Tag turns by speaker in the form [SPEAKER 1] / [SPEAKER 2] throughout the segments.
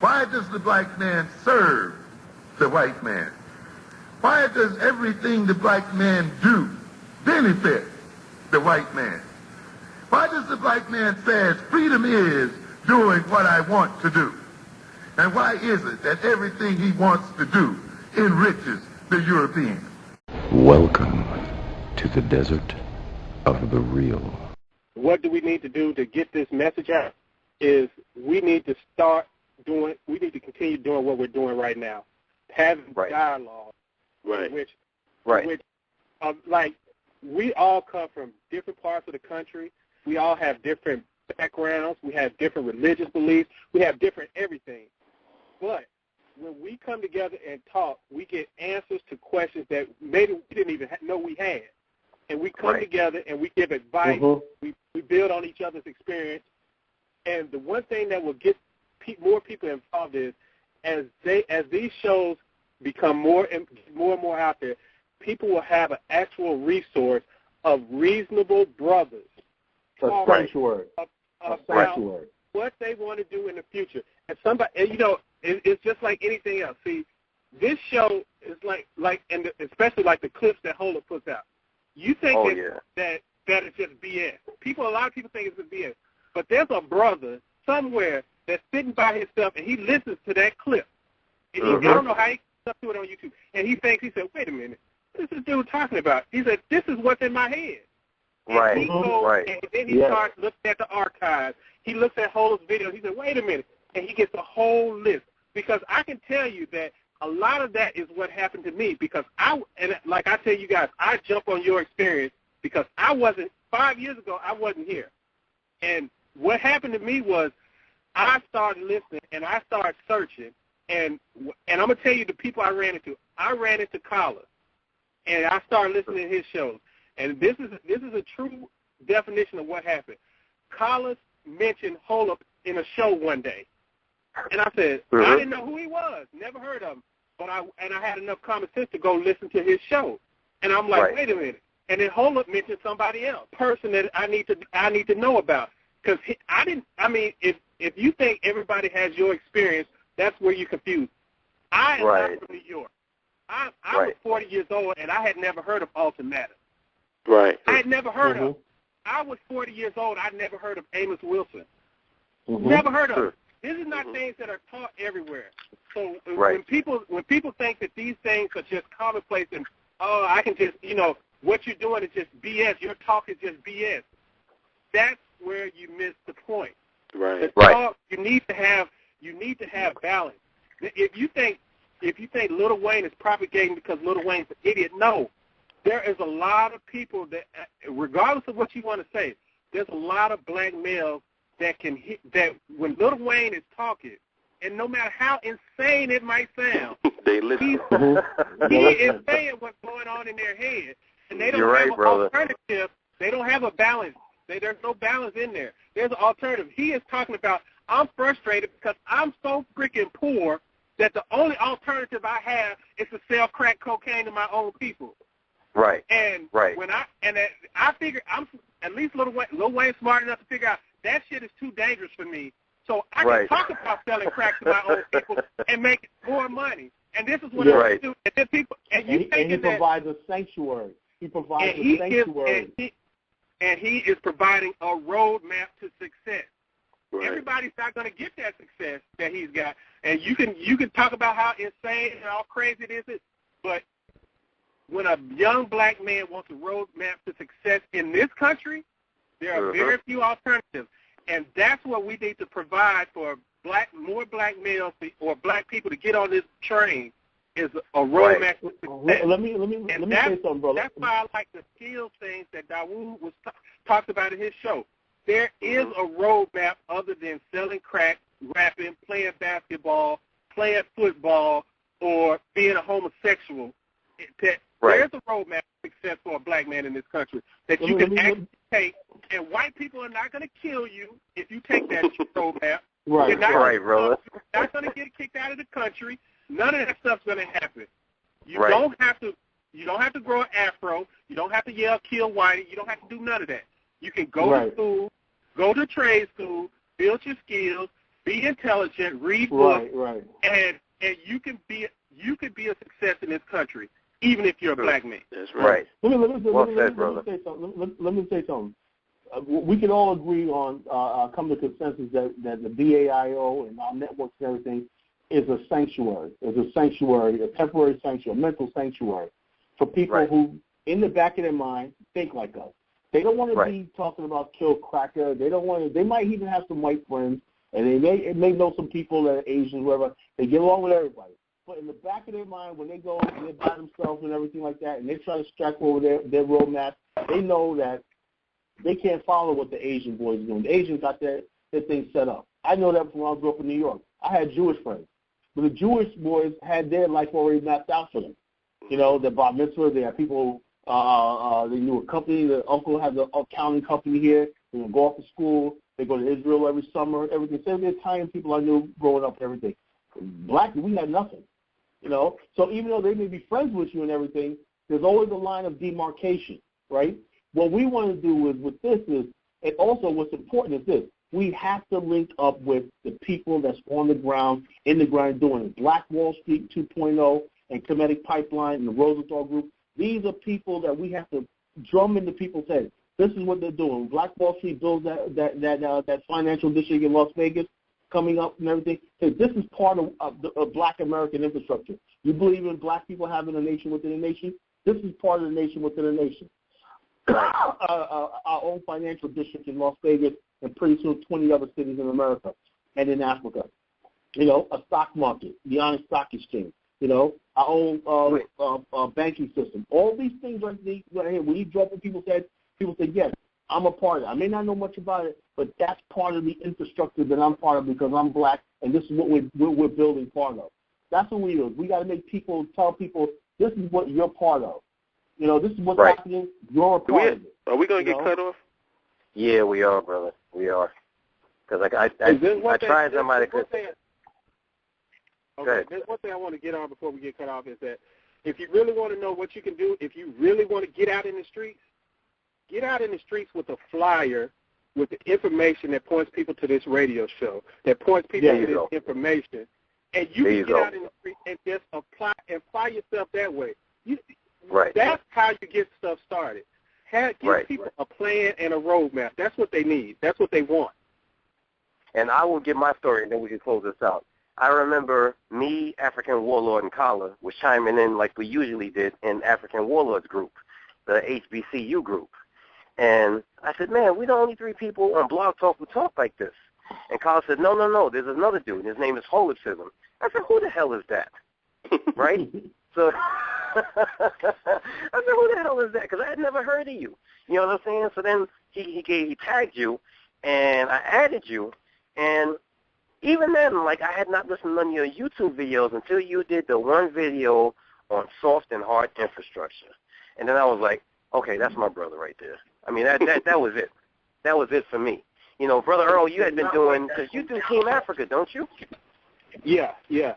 [SPEAKER 1] Why does the black man serve the white man? Why does everything the black man do benefit the white man? Why does the black man say freedom is doing what I want to do? And why is it that everything he wants to do enriches the European?
[SPEAKER 2] Welcome to the desert of the real.
[SPEAKER 3] What do we need to do to get this message out is we need to continue doing what we're doing right now, having dialogue, which like we all come from different parts of the country. We all have different backgrounds. We have different religious beliefs. We have different everything. But when we come together and talk, we get answers to questions that maybe we didn't even know we had. And we come together and we give advice. We build on each other's experience. And the one thing that will get more people involved is as these shows become more and more out there, people will have an actual resource of reasonable brothers
[SPEAKER 4] a sanctuary
[SPEAKER 3] about what they want to do in the future. And somebody, it's just like anything else. See, this show is especially like the clips that Hola puts out. You think that it's just BS. A lot of people think it's just BS. But there's a brother somewhere that's sitting by himself and he listens to that clip. And I don't know how he comes up to it on YouTube. And he said, wait a minute, what is this dude talking about? He said, this is what's in my head. And he goes, and then he starts looking at the archives. He looks at Hola's video. He said, wait a minute. And he gets a whole list. Because I can tell you that a lot of that is what happened to me. Because like I tell you guys, I jump on your experience because 5 years ago, I wasn't here. And what happened to me was I started listening and I started searching. And I'm going to tell you the people I ran into. I ran into Collar. And I started listening to his shows. And this is a true definition of what happened. Collar mentioned Hola in a show one day. And I said, I didn't know who he was, never heard of him. But I had enough common sense to go listen to his show. And I'm like, wait a minute. And then Hola mentioned somebody else, person that I need to know about. Because if you think everybody has your experience, that's where you're confused. I am not from New York. I was 40 years old, and I had never heard of Ultimatum. I had never heard of him. I was 40 years old. I'd never heard of Amos Wilson. Never heard of him. This is not things that are taught everywhere. So when people think that these things are just commonplace and, I can just, what you're doing is just BS, your talk is just BS, that's where you miss the point. The talk, you need to have balance. If you think Lil Wayne is propagating because Lil Wayne's an idiot, no. There is a lot of people that, regardless of what you want to say, there's a lot of black males that can hit, that when Lil Wayne is talking, and no matter how insane it might sound,
[SPEAKER 5] they listen.
[SPEAKER 3] He is saying what's going on in their head, and they don't have an alternative. They don't have a balance. There's no balance in there. There's an alternative. He is talking about, I'm frustrated because I'm so freaking poor that the only alternative I have is to sell crack cocaine to my own people. And when I figure at least Lil Wayne's smart enough to figure out that shit is too dangerous for me. So I can talk about selling crack to my own people and make more money. And this is what I do. And then people he
[SPEAKER 4] provides a sanctuary. He provides a sanctuary.
[SPEAKER 3] And he is providing a roadmap to success. Everybody's not going to get that success that he's got. And you can talk about how insane and how crazy it is, but when a young black man wants a roadmap to success in this country, there are very few alternatives. And that's what we need to provide for more black males or black people to get on this train is a roadmap to success.
[SPEAKER 4] Let me say something, brother.
[SPEAKER 3] That's why I like the skills things that Dawood was talked about in his show. There is a roadmap other than selling crack, rapping, playing basketball, playing football, or being a homosexual. There's a roadmap to success for a black man in this country that you can actually take, and white people are not going to kill you if you take that roadmap. You're not going to get kicked out of the country. None of that stuff's going to happen. You don't have to grow an afro. You don't have to yell, kill whitey. You don't have to do none of that. You can go to school, go to trade school, build your skills, be intelligent, read books,
[SPEAKER 4] right.
[SPEAKER 3] and you can be a success in this country, even if you're a black man.
[SPEAKER 5] That's right.
[SPEAKER 4] Let me say something. We can all agree on come to consensus that the BAIO and our networks and everything is a sanctuary. It's a sanctuary, a temporary sanctuary, a mental sanctuary for people who, in the back of their mind, think like us. They don't want to be talking about kill cracker. They don't want to. They might even have some white friends, and they may know some people that are Asian, whatever. They get along with everybody. But in the back of their mind, when they go and they're by themselves and everything like that, and they try to strike over their roadmap, they know that they can't follow what the Asian boys are doing. The Asians got their thing set up. I know that from when I grew up in New York. I had Jewish friends. But the Jewish boys had their life already mapped out for them. You know, the bar mitzvah, they had people, they knew a company. The uncle had the accounting company here. They would go off to school. They go to Israel every summer, everything. Same the Italian people I knew growing up, everything. Black, we had nothing. You know, so even though they may be friends with you and everything, there's always a line of demarcation, right? What we want to do with this is, and also what's important is this, we have to link up with the people that's on the ground, in the ground doing it. Black Wall Street 2.0 and Kemetic Pipeline and the Rosenthal Group, these are people that we have to drum into people's heads. This is what they're doing. Black Wall Street builds that financial district in Las Vegas coming up and everything. So this is part of Black American infrastructure. You believe in black people having a nation within a nation? This is part of the nation within a nation. Our own financial district in Las Vegas and pretty soon 20 other cities in America and in Africa. You know, a stock market, the honest stock exchange. You know, our own banking system. All these things right here. When you drop what people said, yes, I'm a part of it. I may not know much about it, but that's part of the infrastructure that I'm part of because I'm black, and this is what we're building part of. That's what we do. We got to make people tell people this is what you're part of. You know, this is what's happening. You're a part of it.
[SPEAKER 5] Are we going to get cut off?
[SPEAKER 6] Yeah, we are, brother. We are. Because I tried somebody could.
[SPEAKER 3] Okay, there's one thing I want to get on before we get cut off is that if you really want to know what you can do, if you really want to get out in the streets with a flyer with the information that points people to this radio show, that points people to this information, and you can get out in the street and just apply and fire yourself that way. That's how you get stuff started. Give people a plan and a roadmap. That's what they need. That's what they want.
[SPEAKER 6] And I will give my story, and then we can close this out. I remember me, African Warlord, and Kala was chiming in like we usually did in African Warlords group, the HBCU group. And I said, man, we're the only three people on Blog Talk who talk like this. And Kala said, no, there's another dude. His name is Holism. I said, who the hell is that? Right? So I said, who the hell is that? Because I had never heard of you. You know what I'm saying? So then he tagged you, and I added you. And even then, like, I had not listened to none of your YouTube videos until you did the one video on soft and hard infrastructure. And then I was like, okay, that's my brother right there. I mean, that was it. That was it for me. You know, Brother Earl, you had been doing, because you do Team Africa, don't you?
[SPEAKER 3] Yeah.
[SPEAKER 6] Yeah,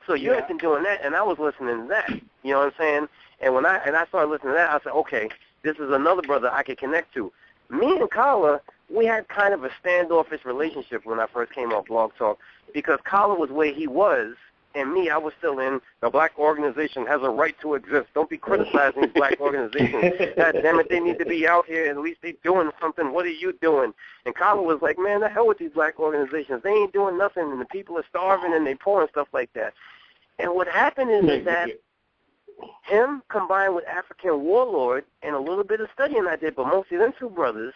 [SPEAKER 6] so you had been doing that, and I was listening to that. You know what I'm saying? And when I started listening to that, I said, okay, this is another brother I could connect to. Me and Kala, we had kind of a standoffish relationship when I first came on Blog Talk because Kala was where he was, and me, I was still in the black organization has a right to exist. Don't be criticizing black organizations. God damn it, they need to be out here and at least they doing something. What are you doing? And Kala was like, man, the hell with these black organizations. They ain't doing nothing, and the people are starving and they poor and stuff like that. And what happened is that him combined with African Warlord and a little bit of studying I did, but mostly them two brothers,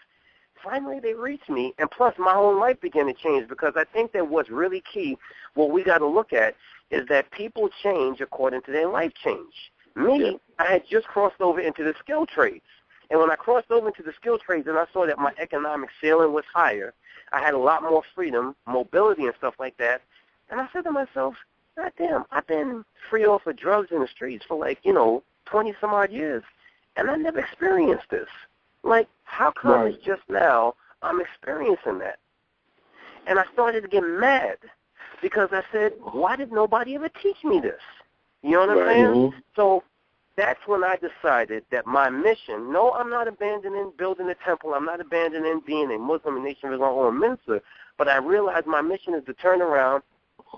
[SPEAKER 6] finally they reached me, and plus my whole life began to change because I think that what's really key, what we got to look at, is that people change according to their life change. Me, I had just crossed over into the skill trades. And when I crossed over into the skill trades and I saw that my economic ceiling was higher, I had a lot more freedom, mobility and stuff like that, and I said to myself, God damn, I've been free off of drugs in the streets for 20-some-odd years, and I never experienced this. Like, how come it's just now I'm experiencing that? And I started to get mad because I said, why did nobody ever teach me this? You know what I'm saying? Mm-hmm. So that's when I decided that my mission, no, I'm not abandoning building a temple. I'm not abandoning being a Muslim and Nation of Islam or a minister, But I realized my mission is to turn around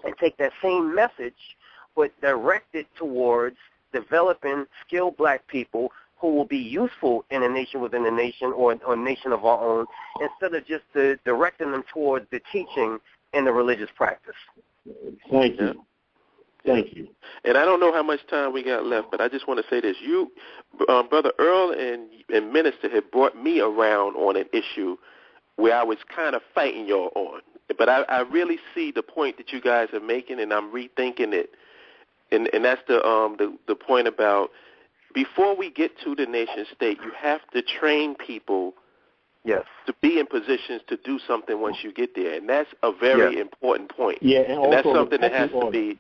[SPEAKER 6] and take that same message, but direct it towards developing skilled black people who will be useful in a nation within a nation or a nation of our own, instead of just directing them towards the teaching and the religious practice.
[SPEAKER 4] Thank you. Thank you.
[SPEAKER 5] And I don't know how much time we got left, but I just want to say this. You, Brother Earl and Minister had brought me around on an issue where I was kind of fighting y'all on. But I really see the point that you guys are making, and I'm rethinking it. And that's the point about, before we get to the nation state, you have to train people to be in positions to do something once you get there. And that's a very important point.
[SPEAKER 4] Yeah,
[SPEAKER 5] and that's something that has to be,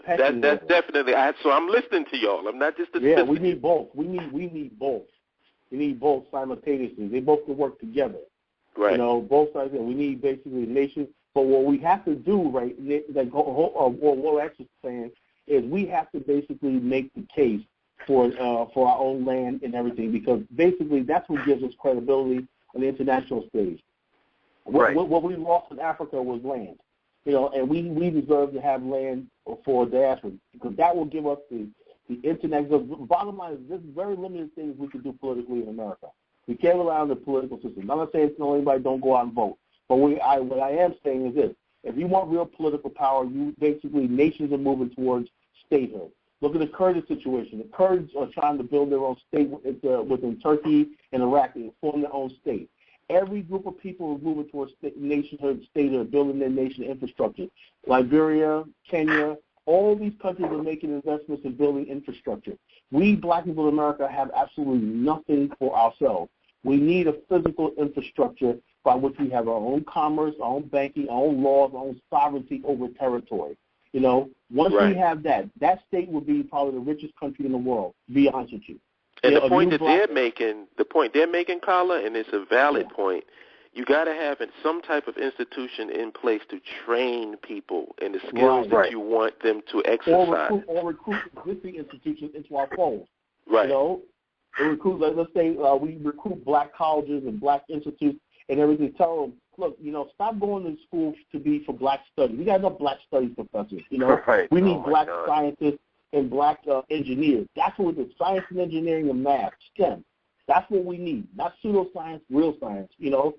[SPEAKER 5] that's definitely, so I'm listening to y'all. I'm not just
[SPEAKER 4] we need both. We need both. We need both simultaneously. They both can work together.
[SPEAKER 5] Right.
[SPEAKER 4] You know, both sides. We need basically a nation. But what we have to do, right, what we're actually saying is we have to basically make the case for our own land and everything, because basically that's what gives us credibility on the international stage.
[SPEAKER 6] Right.
[SPEAKER 4] What we lost in Africa was land, you know, and we deserve to have land for diaspora, because that will give us the internet. The bottom line is there's very limited things we can do politically in America. We can't rely on the political system. I'm not saying to anybody don't go out and vote, but what I am saying is this: if you want real political power, nations are moving towards statehood. Look at the Kurdish situation. The Kurds are trying to build their own state within Turkey and Iraq and form their own state. Every group of people is moving towards nationhood, statehood, building their nation infrastructure. Liberia, Kenya, all these countries are making investments in building infrastructure. We black people in America have absolutely nothing for ourselves. We need a physical infrastructure by which we have our own commerce, our own banking, our own laws, our own sovereignty over territory. You know, once we have that state will be probably the richest country in the world, to be honest with you.
[SPEAKER 5] And the point that they're making, Carla, and it's a valid point, you got to have some type of institution in place to train people in the skills that you want them to exercise.
[SPEAKER 4] Or recruit existing institutions into our fold.
[SPEAKER 5] Right.
[SPEAKER 4] You know, let's say we recruit black colleges and black institutes and everything. Tell them, look, you know, stop going to school to be for black studies. We got enough black studies professors. You know, we need black scientists and black engineers. That's what it is: science and engineering and math, STEM. That's what we need. Not pseudoscience, real science. You know,